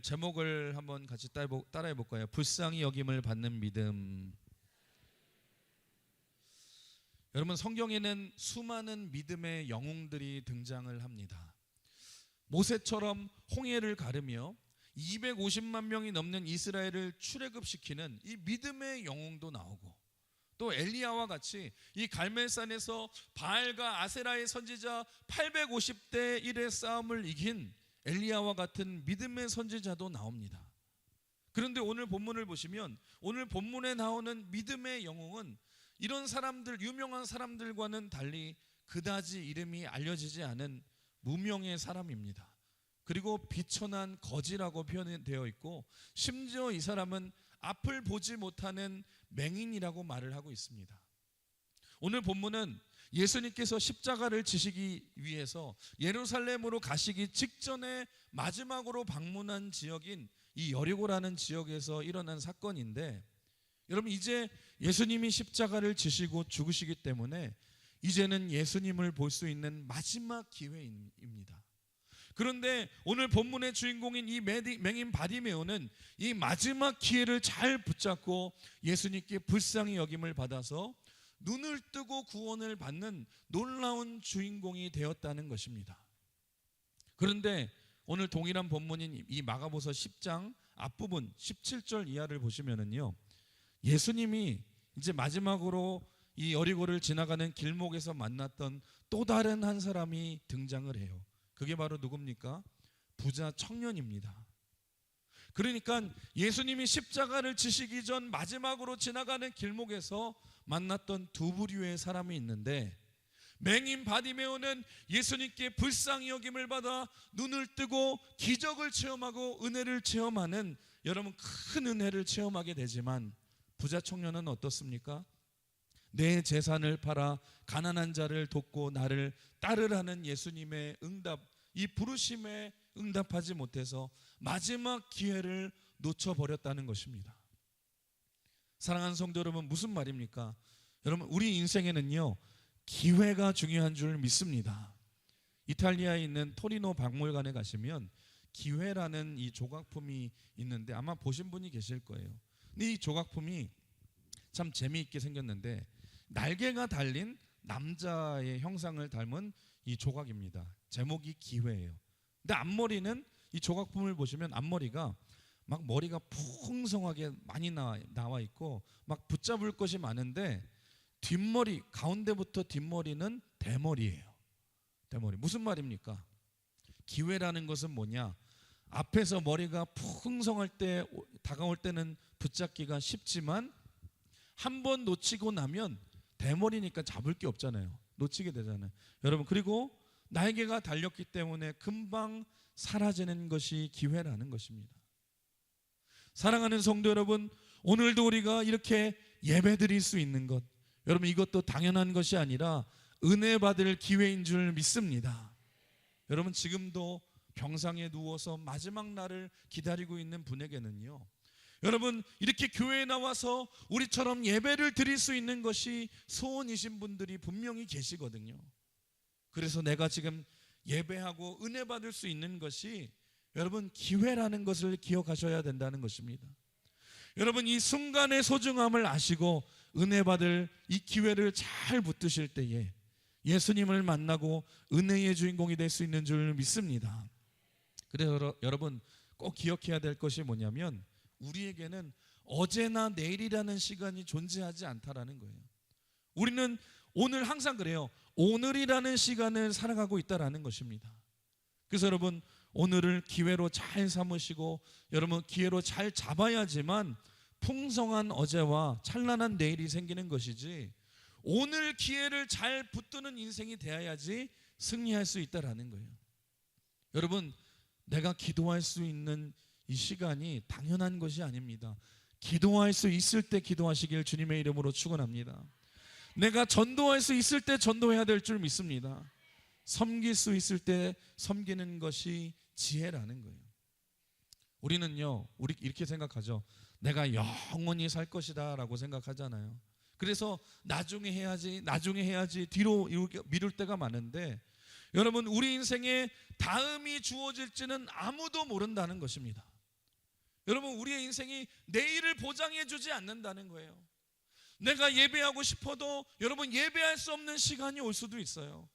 제목을 한번 같이 따라해 볼까요? 불쌍히 여김을 받는 믿음. 여러분, 성경에는 수많은 믿음의 영웅들이 등장을 합니다. 모세처럼 홍해를 가르며 250만 명이 넘는 이스라엘을 출애굽시키는 이 믿음의 영웅도 나오고, 또 엘리야와 같이 이 갈멜산에서 바알과 아세라의 선지자 850대 1의 싸움을 이긴 엘리야와 같은 믿음의 선지자도 나옵니다. 그런데 오늘 본문을 보시면 오늘 본문에 나오는 믿음의 영웅은 이런 사람들, 유명한 사람들과는 달리 그다지 이름이 알려지지 않은 무명의 사람입니다. 그리고 비천한 거지라고 표현되어 있고, 심지어 이 사람은 앞을 보지 못하는 맹인이라고 말을 하고 있습니다. 오늘 본문은 예수님께서 십자가를 지시기 위해서 예루살렘으로 가시기 직전에 마지막으로 방문한 지역인 이 여리고라는 지역에서 일어난 사건인데, 여러분, 이제 예수님이 십자가를 지시고 죽으시기 때문에 이제는 예수님을 볼 수 있는 마지막 기회입니다. 그런데 오늘 본문의 주인공인 이 맹인 바디메오는 이 마지막 기회를 잘 붙잡고 예수님께 불쌍히 여김을 받아서 눈을 뜨고 구원을 받는 놀라운 주인공이 되었다는 것입니다. 그런데 오늘 동일한 본문인 이 마가복음 10장 앞부분 17절 이하를 보시면은요, 예수님이 이제 마지막으로 이 여리고를 지나가는 길목에서 만났던 또 다른 한 사람이 등장을 해요. 그게 바로 누굽니까? 부자 청년입니다. 그러니까 예수님이 십자가를 지시기 전 마지막으로 지나가는 길목에서 만났던 두 부류의 사람이 있는데, 맹인 바디메오는 예수님께 불쌍히 여김을 받아 눈을 뜨고 기적을 체험하고 은혜를 체험하는, 여러분, 큰 은혜를 체험하게 되지만, 부자 청년은 어떻습니까? 내 재산을 팔아 가난한 자를 돕고 나를 따르라는 예수님의 응답, 이 부르심에 응답하지 못해서 마지막 기회를 놓쳐버렸다는 것입니다. 사랑하는 성도 여러분, 무슨 말입니까? 여러분, 우리 인생에는요, 기회가 중요한 줄 믿습니다. 이탈리아에 있는 토리노 박물관에 가시면 기회라는 이 조각품이 있는데 아마 보신 분이 계실 거예요. 근데 이 조각품이 참 재미있게 생겼는데, 날개가 달린 남자의 형상을 닮은 이 조각입니다. 제목이 기회예요. 근데 앞머리는, 이 조각품을 보시면 앞머리가 막 머리가 풍성하게 많이 나와 있고 막 붙잡을 것이 많은데, 뒷머리, 가운데부터 뒷머리는 대머리예요. 대머리. 무슨 말입니까? 기회라는 것은 뭐냐? 앞에서 머리가 풍성할 때, 다가올 때는 붙잡기가 쉽지만 한 번 놓치고 나면 대머리니까 잡을 게 없잖아요. 놓치게 되잖아요. 여러분, 그리고 날개가 달렸기 때문에 금방 사라지는 것이 기회라는 것입니다. 사랑하는 성도 여러분, 오늘도 우리가 이렇게 예배 드릴 수 있는 것, 여러분, 이것도 당연한 것이 아니라 은혜 받을 기회인 줄 믿습니다. 여러분, 지금도 병상에 누워서 마지막 날을 기다리고 있는 분에게는요, 여러분, 이렇게 교회에 나와서 우리처럼 예배를 드릴 수 있는 것이 소원이신 분들이 분명히 계시거든요. 그래서 내가 지금 예배하고 은혜 받을 수 있는 것이, 여러분, 기회라는 것을 기억하셔야 된다는 것입니다. 여러분, 이 순간의 소중함을 아시고 은혜 받을 이 기회를 잘 붙드실 때에 예수님을 만나고 은혜의 주인공이 될 수 있는 줄 믿습니다. 그래서 여러분, 꼭 기억해야 될 것이 뭐냐면, 우리에게는 어제나 내일이라는 시간이 존재하지 않다라는 거예요. 우리는 오늘 항상 그래요. 오늘이라는 시간을 살아가고 있다라는 것입니다. 그래서 여러분, 오늘을 기회로 잘 삼으시고 여러분 기회로 잘 잡아야지만 풍성한 어제와 찬란한 내일이 생기는 것이지, 오늘 기회를 잘 붙드는 인생이 되어야지 승리할 수 있다라는 거예요. 여러분, 내가 기도할 수 있는 이 시간이 당연한 것이 아닙니다. 기도할 수 있을 때 기도하시길 주님의 이름으로 축원합니다. 내가 전도할 수 있을 때 전도해야 될 줄 믿습니다. 섬길 수 있을 때 섬기는 것이 지혜라는 거예요. 우리는요, 우리 이렇게 생각하죠. 내가 영원히 살 것이다 라고 생각하잖아요. 그래서 나중에 해야지 뒤로 미룰 때가 많은데, 여러분, 우리 인생에 다음이 주어질지는 아무도 모른다는 것입니다. 여러분, 우리의 인생이 내일을 보장해 주지 않는다는 거예요. 내가 예배하고 싶어도 여러분 예배할 수 없는 시간이 올 수도 있어요.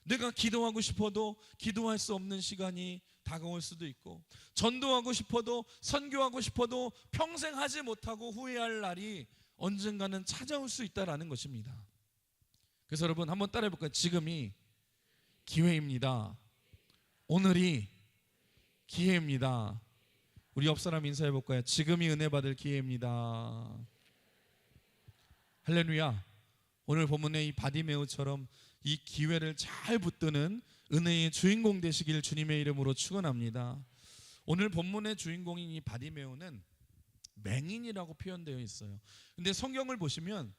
내가 기도하고 싶어도 기도할 수 없는 시간이 다가올 수도 있고, 전도하고 싶어도 선교하고 싶어도 평생 하지 못하고 후회할 날이 언젠가는 찾아올 수 있다라는 것입니다. 그래서 여러분 한번 따라해 볼까요? 지금이 기회입니다. 오늘이 기회입니다. 우리 옆 사람 인사해 볼까요? 지금이 은혜 받을 기회입니다. 할렐루야. 오늘 본문의 이 바디메오처럼 이 기회를 잘 붙드는 은혜의 주인공 되시길 주님의 이름으로 축원합니다. 오늘 본문의 주인공인 이 바디메오는 맹인이라고 표현되어 있어요. 근데 성경을 보시면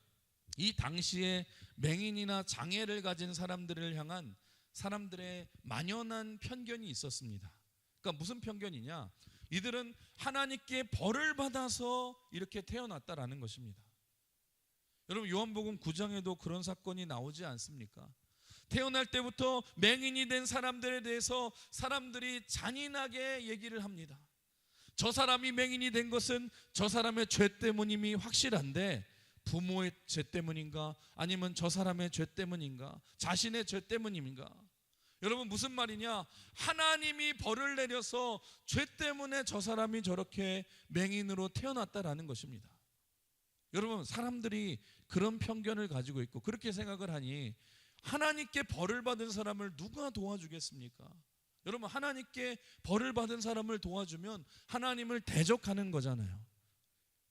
이 당시에 맹인이나 장애를 가진 사람들을 향한 사람들의 만연한 편견이 있었습니다. 그러니까 무슨 편견이냐? 이들은 하나님께 벌을 받아서 이렇게 태어났다라는 것입니다. 여러분, 요한복음 9장에도 그런 사건이 나오지 않습니까? 태어날 때부터 맹인이 된 사람들에 대해서 사람들이 잔인하게 얘기를 합니다. 저 사람이 맹인이 된 것은 저 사람의 죄 때문임이 확실한데, 부모의 죄 때문인가 아니면 저 사람의 죄 때문인가 자신의 죄 때문인가? 여러분, 무슨 말이냐? 하나님이 벌을 내려서 죄 때문에 저 사람이 저렇게 맹인으로 태어났다라는 것입니다. 여러분, 사람들이 그런 편견을 가지고 있고 그렇게 생각을 하니 하나님께 벌을 받은 사람을 누가 도와주겠습니까? 여러분, 하나님께 벌을 받은 사람을 도와주면 하나님을 대적하는 거잖아요.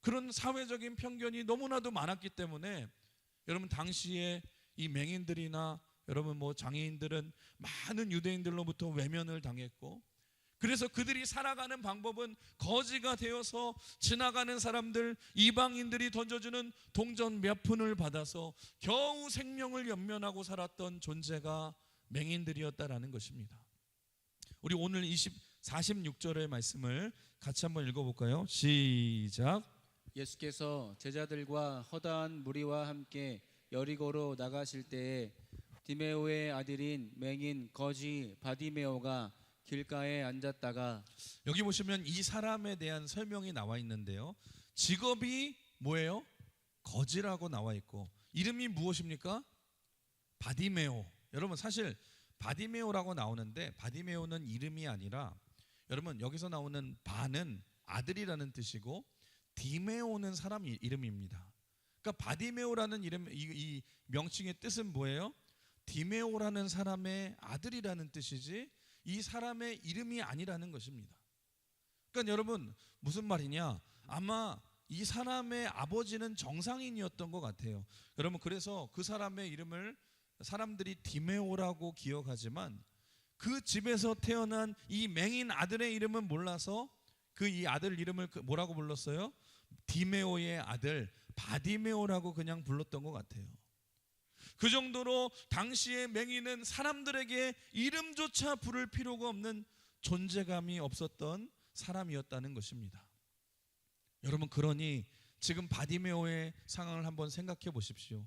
그런 사회적인 편견이 너무나도 많았기 때문에 여러분, 당시에 이 맹인들이나 여러분 장애인들은 많은 유대인들로부터 외면을 당했고, 그래서 그들이 살아가는 방법은 거지가 되어서 지나가는 사람들, 이방인들이 던져주는 동전 몇 푼을 받아서 겨우 생명을 연면하고 살았던 존재가 맹인들이었다라는 것입니다. 우리 오늘 46절의 말씀을 같이 한번 읽어볼까요? 시작. 예수께서 제자들과 허다한 무리와 함께 여리고로 나가실 때에 디메오의 아들인 맹인 거지 바디메오가 길가에 앉았다가, 여기 보시면 이 사람에 대한 설명이 나와 있는데요, 직업이 뭐예요? 거지라고 나와 있고, 이름이 무엇입니까? 바디메오. 여러분, 사실 바디메오라고 나오는데 바디메오는 이름이 아니라, 여러분, 여기서 나오는 바는 아들이라는 뜻이고 디메오는 사람 이름입니다. 그러니까 바디메오라는 이름, 이 명칭의 뜻은 뭐예요? 디메오라는 사람의 아들이라는 뜻이지 이 사람의 이름이 아니라는 것입니다. 그러니까 여러분, 무슨 말이냐? 아마 이 사람의 아버지는 정상인이었던 것 같아요. 여러분, 그래서 그 사람의 이름을 사람들이 디메오라고 기억하지만 그 집에서 태어난 이 맹인 아들의 이름은 몰라서 그 이 아들 이름을 뭐라고 불렀어요? 디메오의 아들 바디메오라고 그냥 불렀던 것 같아요. 그 정도로 당시의 맹인은 사람들에게 이름조차 부를 필요가 없는 존재감이 없었던 사람이었다는 것입니다. 여러분, 그러니 지금 바디메오의 상황을 한번 생각해 보십시오.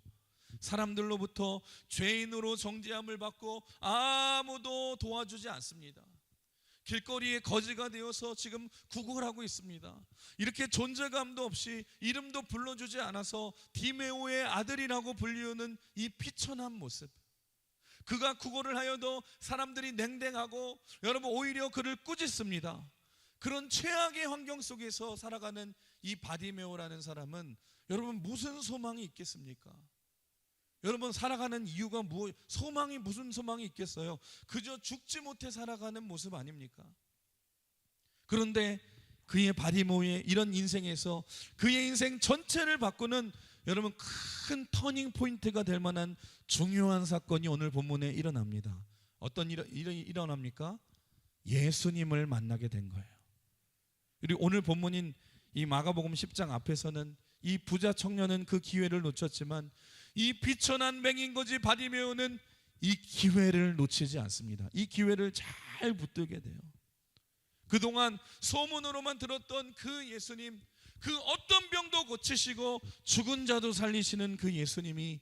사람들로부터 죄인으로 정죄함을 받고 아무도 도와주지 않습니다. 길거리에 거지가 되어서 지금 구걸하고 있습니다. 이렇게 존재감도 없이 이름도 불러주지 않아서 디메오의 아들이라고 불리우는 이 비천한 모습, 그가 구걸을 하여도 사람들이 냉랭하고 여러분 오히려 그를 꾸짖습니다. 그런 최악의 환경 속에서 살아가는 이 바디메오라는 사람은 여러분 무슨 소망이 있겠습니까? 여러분, 살아가는 이유가 소망이 무슨 소망이 있겠어요? 그저 죽지 못해 살아가는 모습 아닙니까? 그런데 그의 바디메오의 이런 인생에서 그의 인생 전체를 바꾸는 여러분 큰 터닝 포인트가 될 만한 중요한 사건이 오늘 본문에 일어납니다. 어떤 일이 일어납니까? 예수님을 만나게 된 거예요. 그리고 오늘 본문인 이 마가복음 10장 앞에서는 이 부자 청년은 그 기회를 놓쳤지만 이 비천한 맹인거지 바디메오는 이 기회를 놓치지 않습니다. 이 기회를 잘 붙들게 돼요. 그동안 소문으로만 들었던 그 예수님, 그 어떤 병도 고치시고 죽은 자도 살리시는 그 예수님이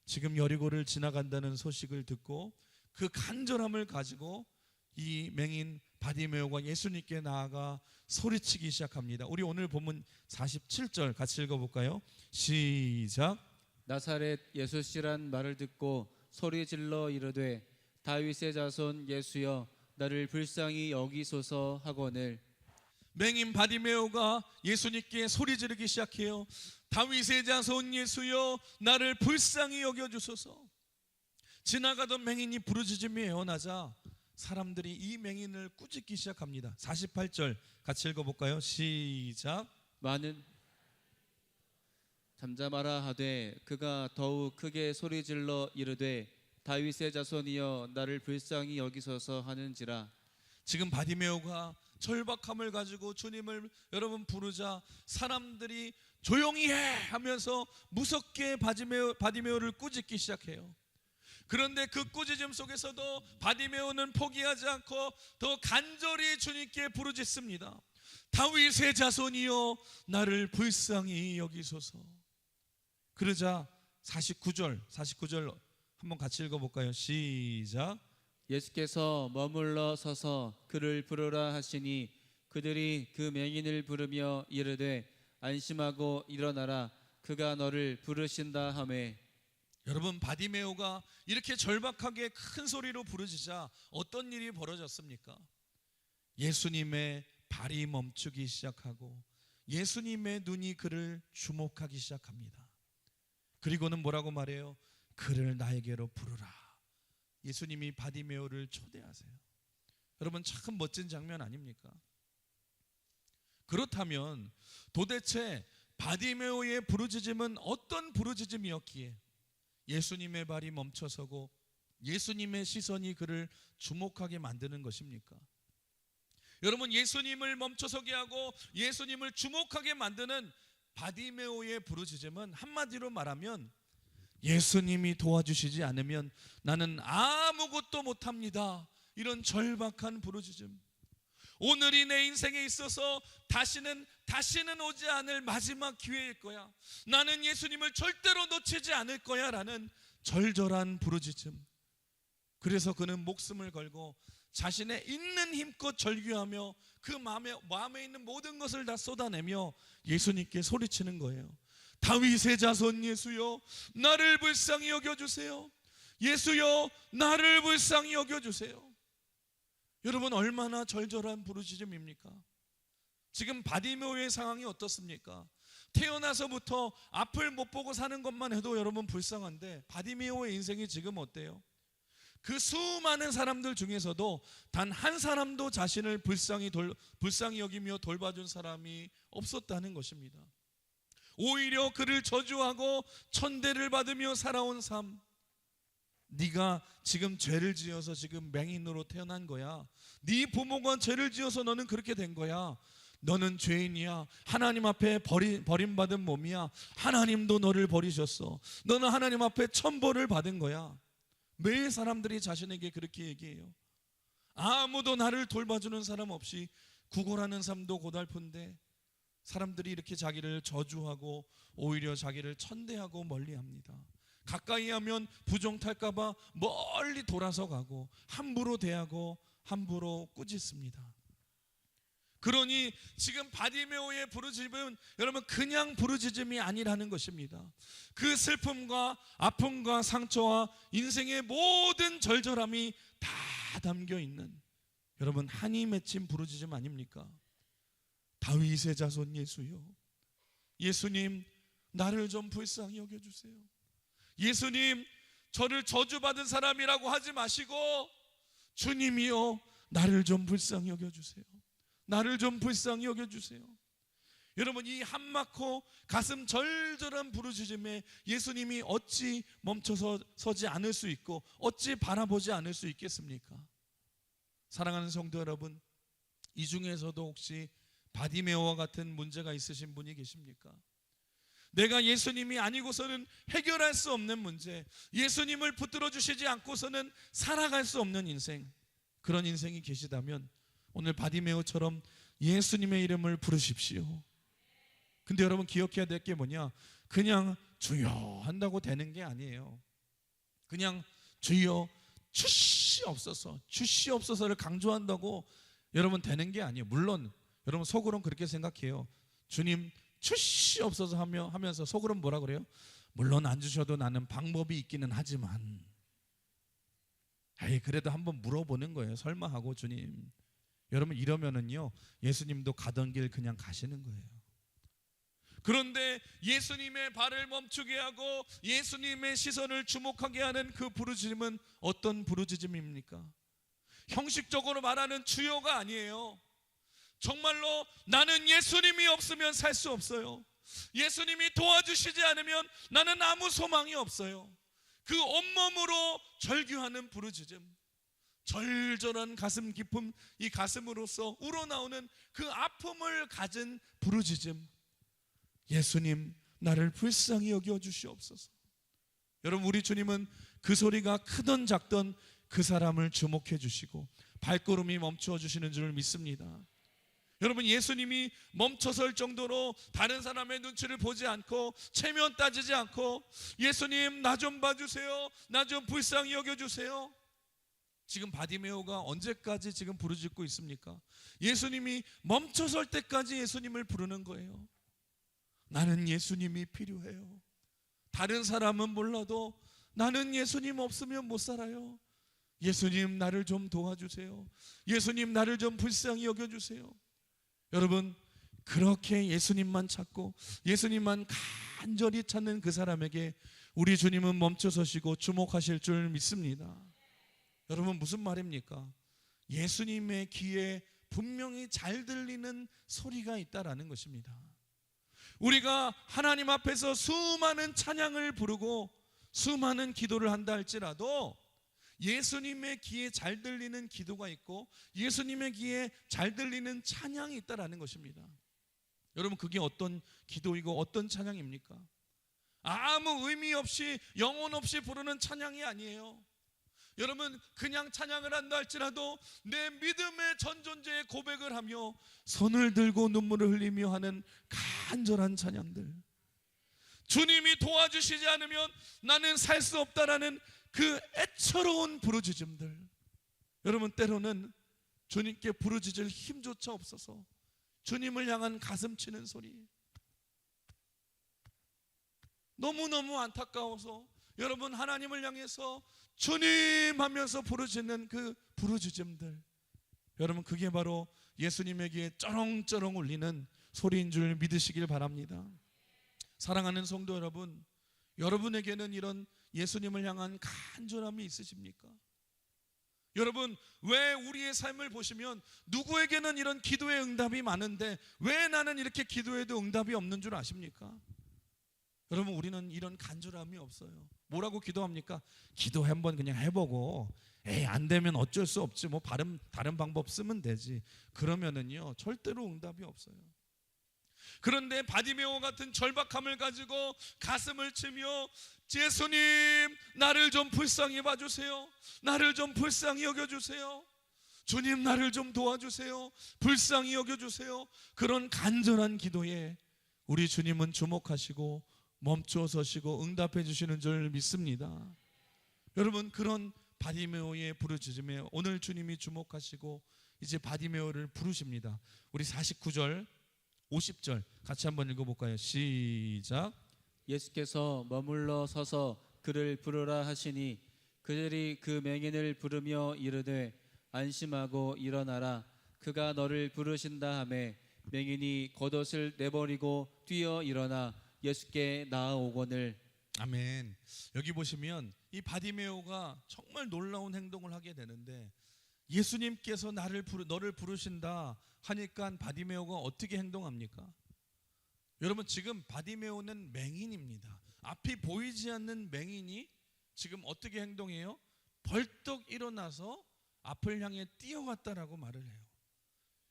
지금 여리고를 지나간다는 소식을 듣고 그 간절함을 가지고 이 맹인 바디메오가 예수님께 나아가 소리치기 시작합니다. 우리 오늘 본문 47절 같이 읽어볼까요? 시작. 나사렛 예수씨란 말을 듣고 소리질러 이르되 다윗의 자손 예수여 나를 불쌍히 여기소서 하거늘. 맹인 바디메오가 예수님께 소리 지르기 시작해요. 다윗의 자손 예수여 나를 불쌍히 여겨주소서. 지나가던 맹인이 부르짖음이 애원하자 사람들이 이 맹인을 꾸짖기 시작합니다. 48절 같이 읽어볼까요? 시작. 많은 잠잠하라 하되 그가 더욱 크게 소리질러 이르되 다윗의 자손이여 나를 불쌍히 여기소서 하는지라. 지금 바디메오가 절박함을 가지고 주님을 여러분 부르자 사람들이 조용히 해 하면서 무섭게 바디메오를 꾸짖기 시작해요. 그런데 그 꾸짖음 속에서도 바디메오는 포기하지 않고 더 간절히 주님께 부르짖습니다. 다윗의 자손이여 나를 불쌍히 여기소서. 그러자 49절 한번 같이 읽어볼까요? 시작. 예수께서 머물러 서서 그를 부르라 하시니 그들이 그 맹인을 부르며 이르되 안심하고 일어나라 그가 너를 부르신다 하매. 여러분 바디메오가 이렇게 절박하게 큰 소리로 부르짖자 어떤 일이 벌어졌습니까? 예수님의 발이 멈추기 시작하고 예수님의 눈이 그를 주목하기 시작합니다. 그리고는 뭐라고 말해요? 그를 나에게로 부르라. 예수님이 바디메오를 초대하세요. 여러분 참 멋진 장면 아닙니까? 그렇다면 도대체 바디메오의 부르짖음은 어떤 부르짖음이었기에 예수님의 발이 멈춰서고 예수님의 시선이 그를 주목하게 만드는 것입니까? 여러분 예수님을 멈춰서게 하고 예수님을 주목하게 만드는 바디메오의 부르짖음은 한마디로 말하면 예수님이 도와주시지 않으면 나는 아무것도 못합니다. 이런 절박한 부르짖음. 오늘이 내 인생에 있어서 다시는 오지 않을 마지막 기회일 거야. 나는 예수님을 절대로 놓치지 않을 거야 라는 절절한 부르짖음. 그래서 그는 목숨을 걸고 자신의 있는 힘껏 절규하며 그 마음에 있는 모든 것을 다 쏟아내며 예수님께 소리치는 거예요. 다윗의 자손 예수여 나를 불쌍히 여겨주세요. 예수여 나를 불쌍히 여겨주세요. 여러분 얼마나 절절한 부르짖음입니까? 지금 바디메오의 상황이 어떻습니까? 태어나서부터 앞을 못 보고 사는 것만 해도 여러분 불쌍한데 바디메오의 인생이 지금 어때요? 그 수많은 사람들 중에서도 단 한 사람도 자신을 불쌍히 여기며 돌봐준 사람이 없었다는 것입니다. 오히려 그를 저주하고 천대를 받으며 살아온 삶. 네가 지금 죄를 지어서 지금 맹인으로 태어난 거야. 네 부모가 죄를 지어서 너는 그렇게 된 거야. 너는 죄인이야. 하나님 앞에 버림받은 몸이야. 하나님도 너를 버리셨어. 너는 하나님 앞에 천벌을 받은 거야. 매일 사람들이 자신에게 그렇게 얘기해요. 아무도 나를 돌봐주는 사람 없이 구걸하는 삶도 고달픈데 사람들이 이렇게 자기를 저주하고 오히려 자기를 천대하고 멀리합니다. 가까이 하면 부정탈까봐 멀리 돌아서 가고 함부로 대하고 함부로 꾸짖습니다. 그러니 지금 바디메오의 부르짖음은 여러분 그냥 부르짖음이 아니라는 것입니다. 그 슬픔과 아픔과 상처와 인생의 모든 절절함이 다 담겨 있는 여러분 한이 맺힌 부르짖음 아닙니까? 다윗의 자손 예수여 예수님 나를 좀 불쌍히 여겨주세요. 예수님 저를 저주받은 사람이라고 하지 마시고 주님이여 나를 좀 불쌍히 여겨주세요. 나를 좀 불쌍히 여겨주세요. 여러분 이 한마코 가슴 절절한 부르짖음에 예수님이 어찌 멈춰서 서지 않을 수 있고 어찌 바라보지 않을 수 있겠습니까? 사랑하는 성도 여러분, 이 중에서도 혹시 바디메오와 같은 문제가 있으신 분이 계십니까? 내가 예수님이 아니고서는 해결할 수 없는 문제, 예수님을 붙들어 주시지 않고서는 살아갈 수 없는 인생, 그런 인생이 계시다면 오늘 바디메오처럼 예수님의 이름을 부르십시오. 근데 여러분 기억해야 될 게 뭐냐? 그냥 주여 한다고 되는 게 아니에요. 그냥 주여 주시옵소서를 강조한다고 여러분 되는 게 아니에요. 물론 여러분 속으로는 그렇게 생각해요. 주님 주시옵소서 하면서 속으로는 뭐라 그래요? 물론 안 주셔도 나는 방법이 있기는 하지만, 에이 그래도 한번 물어보는 거예요. 설마 하고 주님. 여러분 이러면은요 예수님도 가던 길 그냥 가시는 거예요. 그런데 예수님의 발을 멈추게 하고 예수님의 시선을 주목하게 하는 그 부르짖음은 어떤 부르짖음입니까? 형식적으로 말하는 주여가 아니에요. 정말로 나는 예수님이 없으면 살 수 없어요. 예수님이 도와주시지 않으면 나는 아무 소망이 없어요. 그 온몸으로 절규하는 부르짖음, 절절한 가슴 깊음, 이 가슴으로서 우러나오는 그 아픔을 가진 부르짖음. 예수님 나를 불쌍히 여겨 주시옵소서. 여러분 우리 주님은 그 소리가 크던 작던 그 사람을 주목해 주시고 발걸음이 멈춰 주시는 줄 믿습니다. 여러분 예수님이 멈춰설 정도로 다른 사람의 눈치를 보지 않고 체면 따지지 않고 예수님 나 좀 봐주세요, 나 좀 불쌍히 여겨주세요. 지금 바디메오가 언제까지 지금 부르짖고 있습니까? 예수님이 멈춰설 때까지 예수님을 부르는 거예요. 나는 예수님이 필요해요. 다른 사람은 몰라도 나는 예수님 없으면 못 살아요. 예수님 나를 좀 도와주세요. 예수님 나를 좀 불쌍히 여겨주세요. 여러분 그렇게 예수님만 찾고 예수님만 간절히 찾는 그 사람에게 우리 주님은 멈춰서시고 주목하실 줄 믿습니다. 여러분 무슨 말입니까? 예수님의 귀에 분명히 잘 들리는 소리가 있다라는 것입니다. 우리가 하나님 앞에서 수많은 찬양을 부르고 수많은 기도를 한다 할지라도 예수님의 귀에 잘 들리는 기도가 있고 예수님의 귀에 잘 들리는 찬양이 있다라는 것입니다. 여러분 그게 어떤 기도이고 어떤 찬양입니까? 아무 의미 없이 영혼 없이 부르는 찬양이 아니에요. 여러분 그냥 찬양을 한다 할지라도 내 믿음의 전존재의 고백을 하며 손을 들고 눈물을 흘리며 하는 간절한 찬양들, 주님이 도와주시지 않으면 나는 살 수 없다라는 그 애처로운 부르짖음들. 여러분 때로는 주님께 부르짖을 힘조차 없어서 주님을 향한 가슴 치는 소리, 너무너무 안타까워서 여러분 하나님을 향해서 주님 하면서 부르짖는 그 부르짖음들, 여러분 그게 바로 예수님에게 쩌렁쩌렁 울리는 소리인 줄 믿으시길 바랍니다. 사랑하는 성도 여러분, 여러분에게는 이런 예수님을 향한 간절함이 있으십니까? 여러분 왜 우리의 삶을 보시면 누구에게는 이런 기도의 응답이 많은데 왜 나는 이렇게 기도해도 응답이 없는 줄 아십니까? 여러분 우리는 이런 간절함이 없어요. 뭐라고 기도합니까? 기도 한번 그냥 해보고 에이 안 되면 어쩔 수 없지 뭐 다른 방법 쓰면 되지, 그러면은요 절대로 응답이 없어요. 그런데 바디메오 같은 절박함을 가지고 가슴을 치며 예수님 나를 좀 불쌍히 봐주세요, 나를 좀 불쌍히 여겨주세요, 주님 나를 좀 도와주세요, 불쌍히 여겨주세요, 그런 간절한 기도에 우리 주님은 주목하시고 멈춰 서시고 응답해 주시는 줄 믿습니다. 여러분 그런 바디메오의 부르짖음에 오늘 주님이 주목하시고 이제 바디메오를 부르십니다. 우리 49절 50절 같이 한번 읽어볼까요? 시작. 예수께서 머물러 서서 그를 부르라 하시니 그들이 그 맹인을 부르며 이르되 안심하고 일어나라 그가 너를 부르신다 하매 맹인이 겉옷을 내버리고 뛰어 일어나 예수께 나아오거늘. 아멘. 여기 보시면 이 바디메오가 정말 놀라운 행동을 하게 되는데 예수님께서 너를 부르신다 하니까 바디메오가 어떻게 행동합니까? 여러분 지금 바디메오는 맹인입니다. 앞이 보이지 않는 맹인이 지금 어떻게 행동해요? 벌떡 일어나서 앞을 향해 뛰어갔다라고 말을 해요.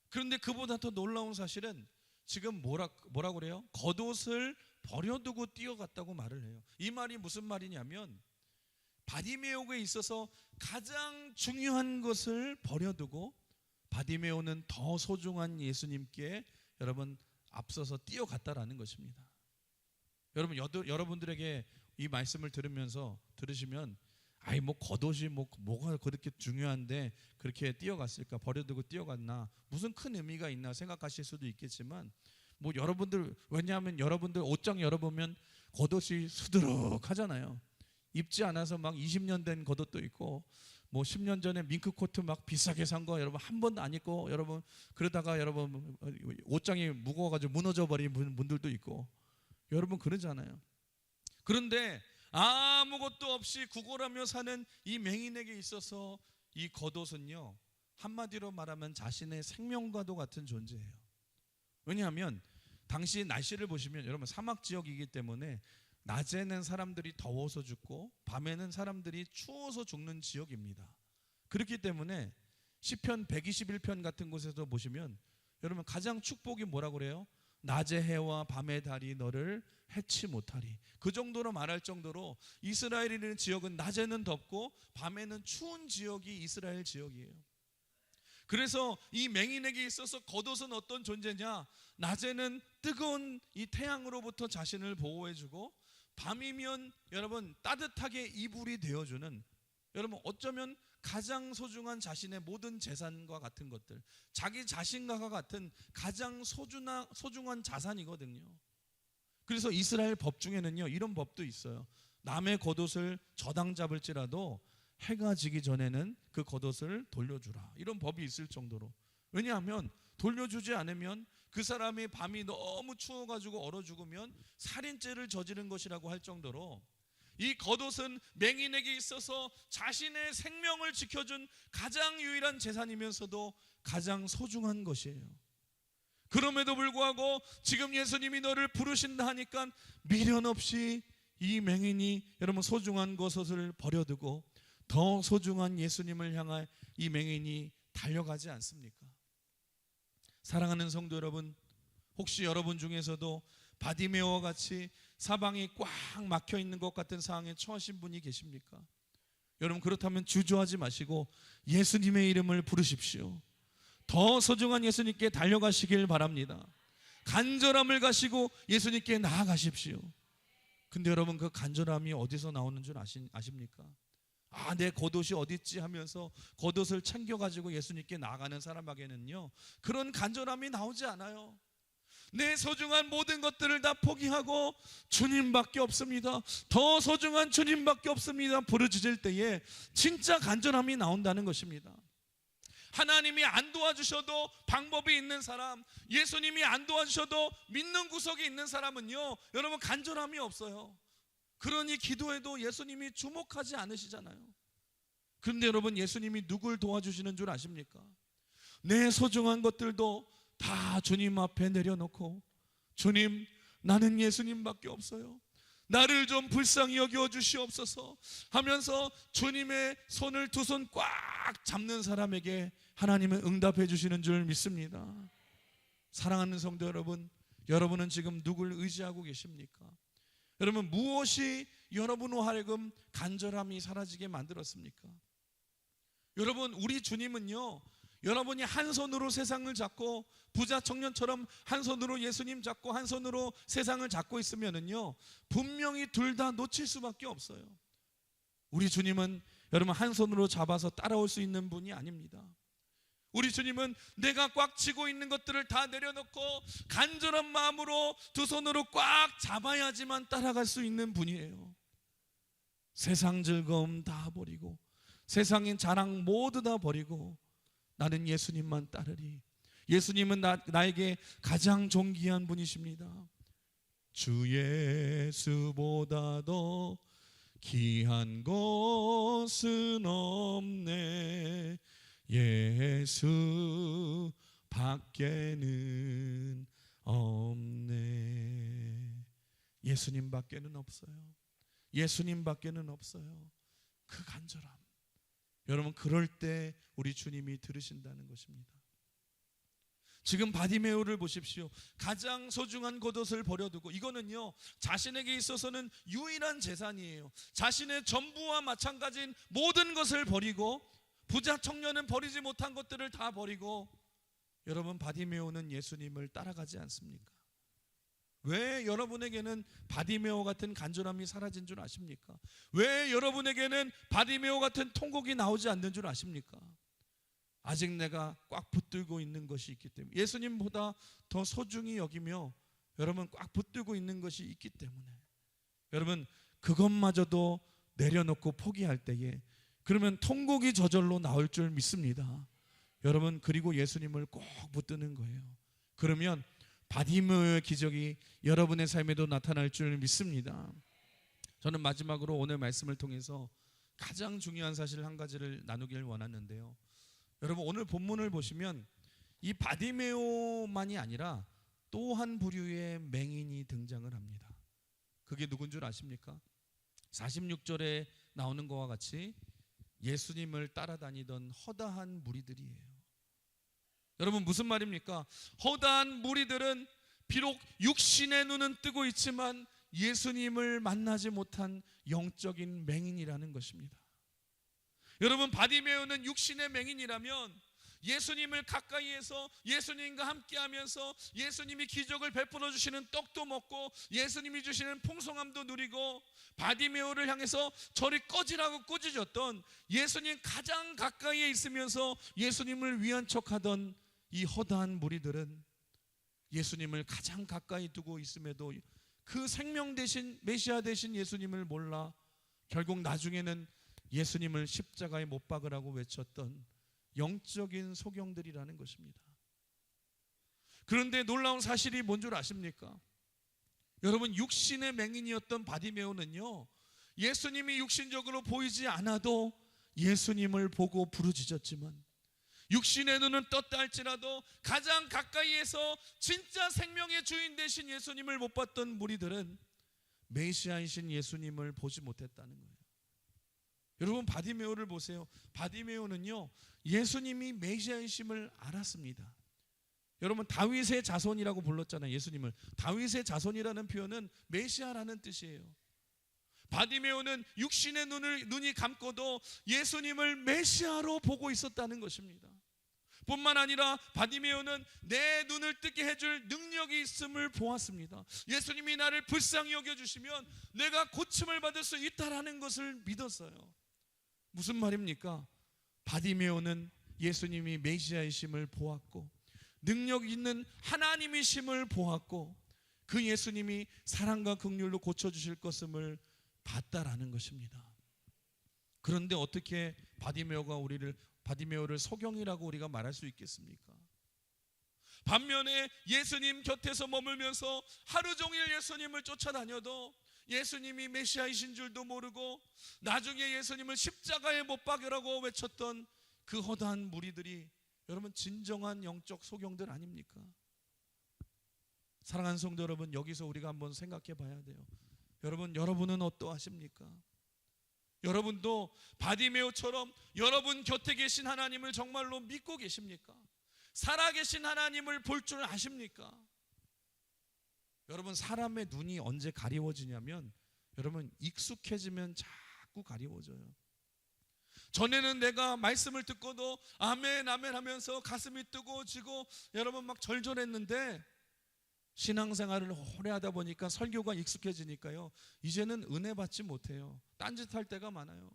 그런데 그보다 더 놀라운 사실은 지금 뭐라 그래요? 겉옷을 버려두고 뛰어갔다고 말을 해요. 이 말이 무슨 말이냐면 바디메오에 있어서 가장 중요한 것을 버려두고 바디메오는 더 소중한 예수님께 여러분 앞서서 뛰어갔다라는 것입니다. 여러분 여러분들에게 이 말씀을 들으시면 아이 뭐 겉옷이 뭐가 그렇게 중요한데 그렇게 뛰어갔을까, 버려두고 뛰어갔나, 무슨 큰 의미가 있나 생각하실 수도 있겠지만, 뭐 여러분들, 왜냐하면 여러분들 옷장 열어보면 겉옷이 수두룩하잖아요. 입지 않아서 막 20년 된 겉옷도 있고, 뭐 10년 전에 밍크 코트 막 비싸게 산 거 여러분 한 번도 안 입고, 여러분 그러다가 여러분 옷장이 무거워가지고 무너져 버린 분들도 있고, 여러분 그러잖아요. 그런데 아무것도 없이 구걸하며 사는 이 맹인에게 있어서 이 겉옷은요, 한마디로 말하면 자신의 생명과도 같은 존재예요. 왜냐하면 당시 날씨를 보시면 여러분 사막 지역이기 때문에 낮에는 사람들이 더워서 죽고 밤에는 사람들이 추워서 죽는 지역입니다. 그렇기 때문에 시편 121편 같은 곳에서 보시면 여러분 가장 축복이 뭐라고 그래요? 낮의 해와 밤의 달이 너를 해치 못하리. 그 정도로 말할 정도로 이스라엘이라는 지역은 낮에는 덥고 밤에는 추운 지역이 이스라엘 지역이에요. 그래서 이 맹인에게 있어서 겉옷은 어떤 존재냐? 낮에는 뜨거운 이 태양으로부터 자신을 보호해주고, 밤이면 여러분 따뜻하게 이불이 되어주는, 여러분 어쩌면 가장 소중한 자신의 모든 재산과 같은 것들, 자기 자신과 같은 가장 소중한 자산이거든요. 그래서 이스라엘 법 중에는요 이런 법도 있어요. 남의 겉옷을 저당 잡을지라도 해가 지기 전에는 그 겉옷을 돌려주라, 이런 법이 있을 정도로. 왜냐하면 돌려주지 않으면 그 사람이 밤이 너무 추워가지고 얼어 죽으면 살인죄를 저지른 것이라고 할 정도로, 이 겉옷은 맹인에게 있어서 자신의 생명을 지켜준 가장 유일한 재산이면서도 가장 소중한 것이에요. 그럼에도 불구하고 지금 예수님이 너를 부르신다 하니까 미련 없이 이 맹인이 여러분 소중한 겉옷을 버려두고 더 소중한 예수님을 향해 이 맹인이 달려가지 않습니까? 사랑하는 성도 여러분, 혹시 여러분 중에서도 바디메오와 같이 사방이 꽉 막혀 있는 것 같은 상황에 처하신 분이 계십니까? 여러분 그렇다면 주저하지 마시고 예수님의 이름을 부르십시오. 더 소중한 예수님께 달려가시길 바랍니다. 간절함을 가시고 예수님께 나아가십시오. 근데 여러분 그 간절함이 어디서 나오는 줄 아십니까? 아, 내 겉옷이 어디 있지 하면서 겉옷을 챙겨가지고 예수님께 나아가는 사람에게는요 그런 간절함이 나오지 않아요. 내 소중한 모든 것들을 다 포기하고 주님밖에 없습니다, 더 소중한 주님밖에 없습니다 부르짖을 때에 진짜 간절함이 나온다는 것입니다. 하나님이 안 도와주셔도 방법이 있는 사람, 예수님이 안 도와주셔도 믿는 구석이 있는 사람은요 여러분 간절함이 없어요. 그러니 기도해도 예수님이 주목하지 않으시잖아요. 그런데 여러분 예수님이 누굴 도와주시는 줄 아십니까? 내 소중한 것들도 다 주님 앞에 내려놓고, 주님 나는 예수님밖에 없어요, 나를 좀 불쌍히 여겨 주시옵소서 하면서 주님의 손을 두 손 꽉 잡는 사람에게 하나님은 응답해 주시는 줄 믿습니다. 사랑하는 성도 여러분, 여러분은 지금 누굴 의지하고 계십니까? 여러분 무엇이 여러분으로 하여금 간절함이 사라지게 만들었습니까? 여러분 우리 주님은요 여러분이 한 손으로 세상을 잡고 부자 청년처럼 한 손으로 예수님 잡고 한 손으로 세상을 잡고 있으면은요 분명히 둘 다 놓칠 수밖에 없어요. 우리 주님은 여러분 한 손으로 잡아서 따라올 수 있는 분이 아닙니다. 우리 주님은 내가 꽉 쥐고 있는 것들을 다 내려놓고 간절한 마음으로 두 손으로 꽉 잡아야지만 따라갈 수 있는 분이에요. 세상 즐거움 다 버리고 세상의 자랑 모두 다 버리고 나는 예수님만 따르리. 예수님은 나에게 가장 존귀한 분이십니다. 주 예수보다 더 귀한 것은 없네, 예수 밖에는 없네. 예수님 밖에는 없어요. 예수님 밖에는 없어요. 그 간절함, 여러분 그럴 때 우리 주님이 들으신다는 것입니다. 지금 바디메오를 보십시오. 가장 소중한 겉옷을 버려두고, 이거는요 자신에게 있어서는 유일한 재산이에요. 자신의 전부와 마찬가지인 모든 것을 버리고, 부자 청년은 버리지 못한 것들을 다 버리고, 여러분 바디메오는 예수님을 따라가지 않습니까? 왜 여러분에게는 바디메오 같은 간절함이 사라진 줄 아십니까? 왜 여러분에게는 바디메오 같은 통곡이 나오지 않는 줄 아십니까? 아직 내가 꽉 붙들고 있는 것이 있기 때문에, 예수님보다 더 소중히 여기며 여러분 꽉 붙들고 있는 것이 있기 때문에, 여러분 그것마저도 내려놓고 포기할 때에 그러면 통곡이 저절로 나올 줄 믿습니다. 여러분, 그리고 예수님을 꼭 붙드는 거예요. 그러면 바디메오의 기적이 여러분의 삶에도 나타날 줄 믿습니다. 저는 마지막으로 오늘 말씀을 통해서 가장 중요한 사실 한 가지를 나누길 원하는데요. 여러분, 오늘 본문을 보시면 이 바디메오만이 아니라 또 한 부류의 맹인이 등장을 합니다. 그게 누군 줄 아십니까? 46절에 나오는 것과 같이 예수님을 따라다니던 허다한 무리들이에요. 여러분, 무슨 말입니까? 허다한 무리들은 비록 육신의 눈은 뜨고 있지만 예수님을 만나지 못한 영적인 맹인이라는 것입니다. 여러분, 바디메오는 육신의 맹인이라면 예수님을 가까이에서 예수님과 함께하면서 예수님이 기적을 베풀어 주시는 떡도 먹고 예수님이 주시는 풍성함도 누리고 바디메오를 향해서 저리 꺼지라고 꾸짖었던, 예수님 가장 가까이에 있으면서 예수님을 위한 척하던 이 허다한 무리들은 예수님을 가장 가까이 두고 있음에도 그 생명 대신 메시아 대신 예수님을 몰라 결국 나중에는 예수님을 십자가에 못 박으라고 외쳤던 영적인 소경들이라는 것입니다. 그런데 놀라운 사실이 뭔 줄 아십니까? 여러분, 육신의 맹인이었던 바디메오는요, 예수님이 육신적으로 보이지 않아도 예수님을 보고 부르짖었지만, 육신의 눈은 떴다 할지라도 가장 가까이에서 진짜 생명의 주인 되신 예수님을 못 봤던 무리들은 메시아이신 예수님을 보지 못했다는 거예요. 여러분, 바디메오를 보세요. 바디메오는요, 예수님이 메시아이심을 알았습니다. 여러분, 다윗의 자손이라고 불렀잖아요. 예수님을 다윗의 자손이라는 표현은 메시아라는 뜻이에요. 바디메오는 육신의 눈이 감고도 예수님을 메시아로 보고 있었다는 것입니다. 뿐만 아니라 바디메오는 내 눈을 뜨게 해줄 능력이 있음을 보았습니다. 예수님이 나를 불쌍히 여겨주시면 내가 고침을 받을 수 있다라는 것을 믿었어요. 무슨 말입니까? 바디메오는 예수님이 메시아이심을 보았고 능력 있는 하나님이심을 보았고 그 예수님이 사랑과 긍휼로 고쳐주실 것임을 봤다라는 것입니다. 그런데 어떻게 바디메오를 소경이라고 우리가 말할 수 있겠습니까? 반면에 예수님 곁에서 머물면서 하루 종일 예수님을 쫓아다녀도 예수님이 메시아이신 줄도 모르고 나중에 예수님을 십자가에 못 박으라고 외쳤던 그 허다한 무리들이 여러분 진정한 영적 소경들 아닙니까? 사랑하는 성도 여러분, 여기서 우리가 한번 생각해 봐야 돼요. 여러분은 어떠하십니까? 여러분도 바디메오처럼 여러분 곁에 계신 하나님을 정말로 믿고 계십니까? 살아계신 하나님을 볼 줄 아십니까? 여러분, 사람의 눈이 언제 가리워지냐면 여러분 익숙해지면 자꾸 가리워져요. 전에는 내가 말씀을 듣고도 아멘 아멘 하면서 가슴이 뜨거워지고 여러분 막 절절했는데 신앙생활을 오래 하다 보니까 설교가 익숙해지니까요, 이제는 은혜 받지 못해요. 딴짓할 때가 많아요.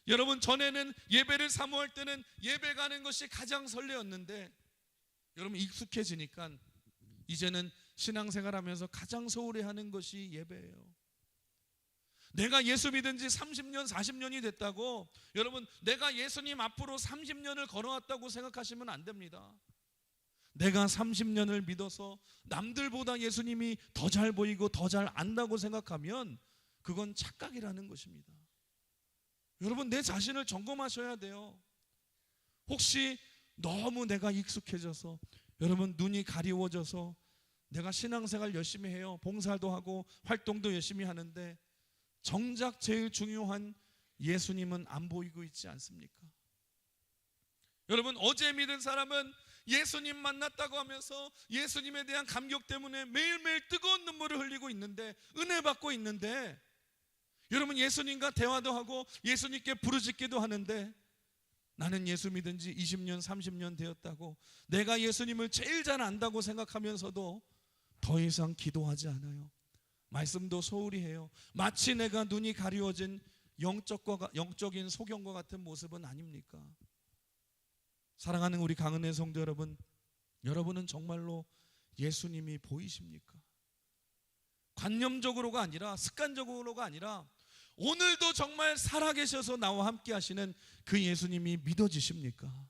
여러분, 전에는 예배를 사모할 때는 예배 가는 것이 가장 설레었는데 여러분 익숙해지니까 이제는 신앙생활하면서 가장 소홀히 하는 것이 예배예요. 내가 예수 믿은 지 30년 40년이 됐다고 여러분 내가 예수님 앞으로 30년을 걸어왔다고 생각하시면 안 됩니다. 내가 30년을 믿어서 남들보다 예수님이 더 잘 보이고 더 잘 안다고 생각하면 그건 착각이라는 것입니다. 여러분, 내 자신을 점검하셔야 돼요. 혹시 너무 내가 익숙해져서 여러분 눈이 가리워져서 내가 신앙생활 열심히 해요. 봉사도 하고 활동도 열심히 하는데 정작 제일 중요한 예수님은 안 보이고 있지 않습니까? 여러분, 어제 믿은 사람은 예수님 만났다고 하면서 예수님에 대한 감격 때문에 매일매일 뜨거운 눈물을 흘리고 있는데 은혜 받고 있는데 여러분 예수님과 대화도 하고 예수님께 부르짖기도 하는데 나는 예수 믿은 지 20년 30년 되었다고 내가 예수님을 제일 잘 안다고 생각하면서도 더 이상 기도하지 않아요. 말씀도 소홀히 해요. 마치 내가 눈이 가리워진 영적인 소경과 같은 모습은 아닙니까? 사랑하는 우리 강은혜 성도 여러분, 여러분은 정말로 예수님이 보이십니까? 관념적으로가 아니라 습관적으로가 아니라 오늘도 정말 살아계셔서 나와 함께 하시는 그 예수님이 믿어지십니까?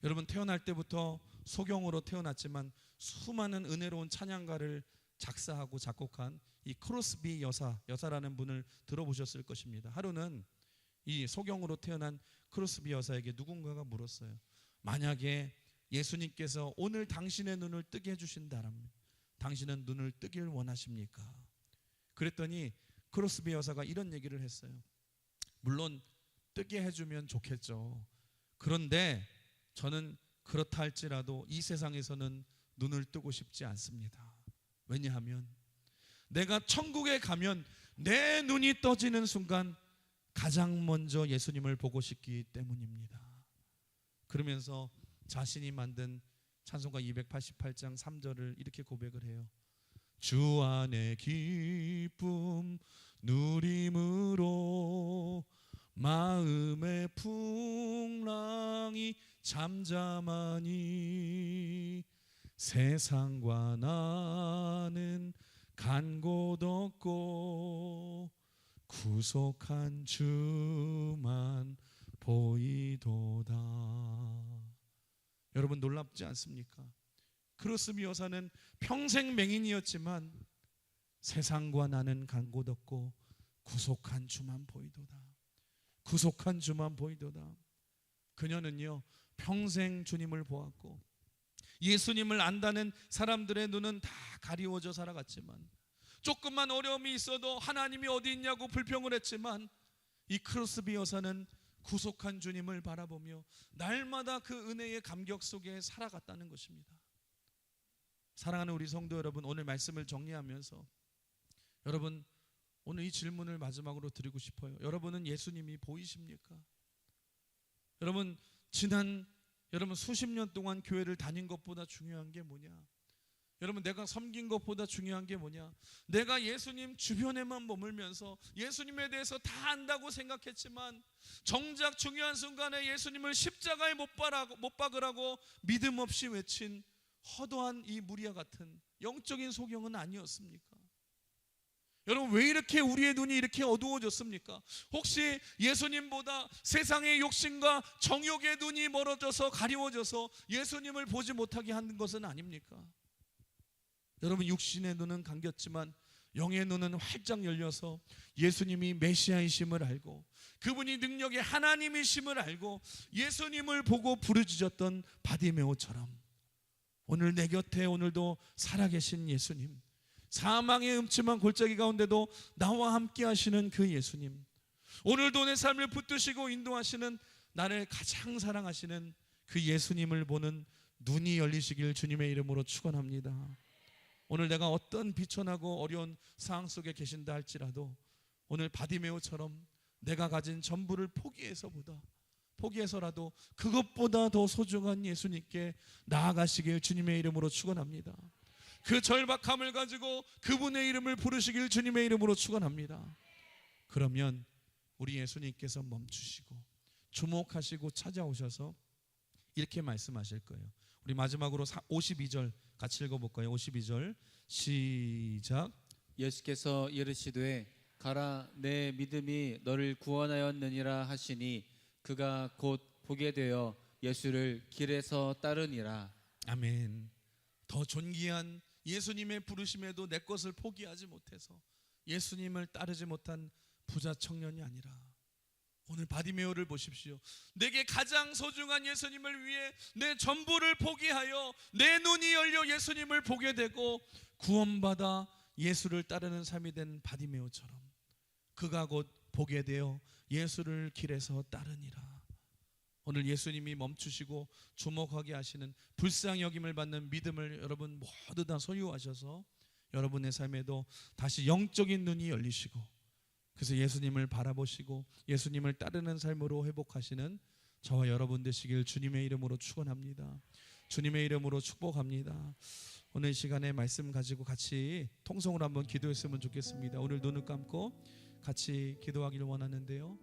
여러분, 태어날 때부터 소경으로 태어났지만 수많은 은혜로운 찬양가를 작사하고 작곡한 이 크로스비 여사라는 분을 들어보셨을 것입니다. 하루는 이 소경으로 태어난 크로스비 여사에게 누군가가 물었어요. 만약에 예수님께서 오늘 당신의 눈을 뜨게 해주신다면 당신은 눈을 뜨길 원하십니까? 그랬더니 크로스비 여사가 이런 얘기를 했어요. 물론 뜨게 해주면 좋겠죠. 그런데 저는 그렇다 할지라도 이 세상에서는 눈을 뜨고 싶지 않습니다. 왜냐하면 내가 천국에 가면 내 눈이 떠지는 순간 가장 먼저 예수님을 보고 싶기 때문입니다. 그러면서 자신이 만든 찬송가 288장 3절을 이렇게 고백을 해요. 주 안에 기쁨 누림으로 마음의 풍랑이 잠잠하니 세상과 나는 간 곳 없고 구속한 주만 보이도다. 여러분, 놀랍지 않습니까? 크로스비 여사는 평생 맹인이었지만 세상과 나는 간 곳 없고 구속한 주만 보이도다. 구속한 주만 보이도다. 그녀는요, 평생 주님을 보았고 예수님을 안다는 사람들의 눈은 다 가리워져 살아갔지만, 조금만 어려움이 있어도 하나님이 어디 있냐고 불평을 했지만, 이 크로스비 여사는 구속한 주님을 바라보며 날마다 그 은혜의 감격 속에 살아갔다는 것입니다. 사랑하는 우리 성도 여러분, 오늘 말씀을 정리하면서 여러분, 오늘 이 질문을 마지막으로 드리고 싶어요. 여러분은 예수님이 보이십니까? 여러분, 여러분 수십 년 동안 교회를 다닌 것보다 중요한 게 뭐냐? 여러분, 내가 섬긴 것보다 중요한 게 뭐냐? 내가 예수님 주변에만 머물면서 예수님에 대해서 다 안다고 생각했지만 정작 중요한 순간에 예수님을 십자가에 못 박으라고 믿음 없이 외친 허도한 이 무리와 같은 영적인 소경은 아니었습니까? 여러분, 왜 이렇게 우리의 눈이 이렇게 어두워졌습니까? 혹시 예수님보다 세상의 욕심과 정욕의 눈이 멀어져서 가리워져서 예수님을 보지 못하게 하는 것은 아닙니까? 여러분, 육신의 눈은 감겼지만 영의 눈은 활짝 열려서 예수님이 메시아이심을 알고 그분이 능력의 하나님이심을 알고 예수님을 보고 부르짖었던 바디메오처럼 오늘 내 곁에 오늘도 살아계신 예수님, 사망의 음침한 골짜기 가운데도 나와 함께 하시는 그 예수님, 오늘도 내 삶을 붙드시고 인도하시는 나를 가장 사랑하시는 그 예수님을 보는 눈이 열리시길 주님의 이름으로 축원합니다. 오늘 내가 어떤 비천하고 어려운 상황 속에 계신다 할지라도 오늘 바디메오처럼 내가 가진 전부를 포기해서라도 그것보다 더 소중한 예수님께 나아가시길 주님의 이름으로 축원합니다. 그 절박함을 가지고 그분의 이름을 부르시길 주님의 이름으로 축원합니다. 그러면 우리 예수님께서 멈추시고 주목하시고 찾아오셔서 이렇게 말씀하실 거예요. 우리 마지막으로 52절 같이 읽어볼까요? 52절 시작. 예수께서 이르시되 가라, 내 믿음이 너를 구원하였느니라 하시니 그가 곧 보게 되어 예수를 길에서 따르니라. 아멘. 더 존귀한 예수님의 부르심에도 내 것을 포기하지 못해서 예수님을 따르지 못한 부자 청년이 아니라 오늘 바디메오를 보십시오. 내게 가장 소중한 예수님을 위해 내 전부를 포기하여 내 눈이 열려 예수님을 보게 되고 구원받아 예수를 따르는 삶이 된 바디메오처럼 그가 곧 보게 되어 예수를 길에서 따르니라. 오늘 예수님이 멈추시고 주목하게 하시는 불쌍히 여김을 받는 믿음을 여러분 모두 다 소유하셔서 여러분의 삶에도 다시 영적인 눈이 열리시고 그래서 예수님을 바라보시고 예수님을 따르는 삶으로 회복하시는 저와 여러분 되시길 주님의 이름으로 축원합니다. 주님의 이름으로 축복합니다. 오늘 시간에 말씀 가지고 같이 통성으로 한번 기도했으면 좋겠습니다. 오늘 눈을 감고 같이 기도하기를 원하는데요.